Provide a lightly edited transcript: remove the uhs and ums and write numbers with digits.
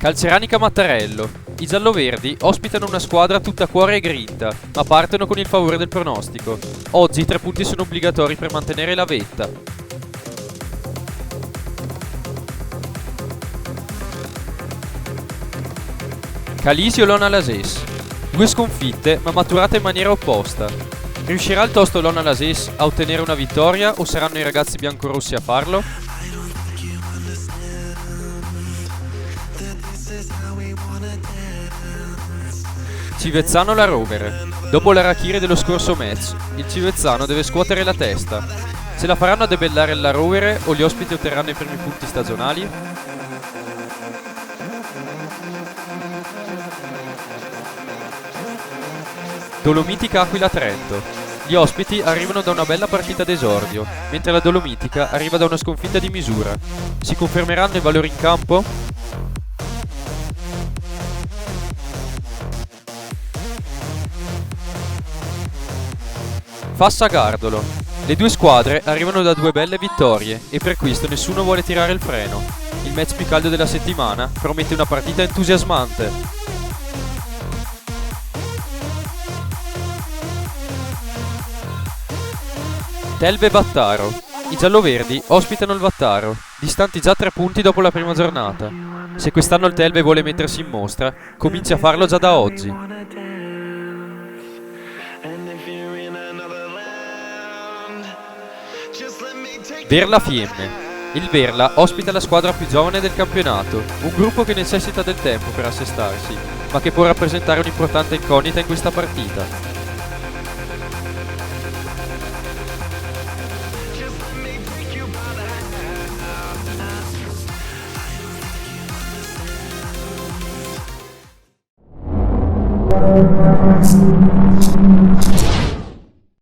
Calceranica Mattarello. I gialloverdi ospitano una squadra tutta cuore e grinta, ma partono con il favore del pronostico. Oggi i 3 punti sono obbligatori per mantenere la vetta. Calisio Lona Lases. 2 sconfitte, ma maturate in maniera opposta. Riuscirà il tosto Lona Lases a ottenere una vittoria o saranno i ragazzi biancorossi a farlo? Civezzano La Rovere. Dopo l'Arachiri dello scorso match, il Civezzano deve scuotere la testa. Se la faranno a debellare il La Rovere o gli ospiti otterranno i primi punti stagionali? Dolomitica Aquila Trento. Gli ospiti arrivano da una bella partita d'esordio, mentre la Dolomitica arriva da una sconfitta di misura. Si confermeranno i valori in campo? Fassa Gardolo. Le 2 squadre arrivano da 2 belle vittorie e per questo nessuno vuole tirare il freno. Il match più caldo della settimana promette una partita entusiasmante. Telve Vattaro. I gialloverdi ospitano il Vattaro, distanti già 3 punti dopo la prima giornata. Se quest'anno il Telve vuole mettersi in mostra, comincia a farlo già da oggi. Verla Fiemme. Il Verla ospita la squadra più giovane del campionato, un gruppo che necessita del tempo per assestarsi, ma che può rappresentare un'importante incognita in questa partita.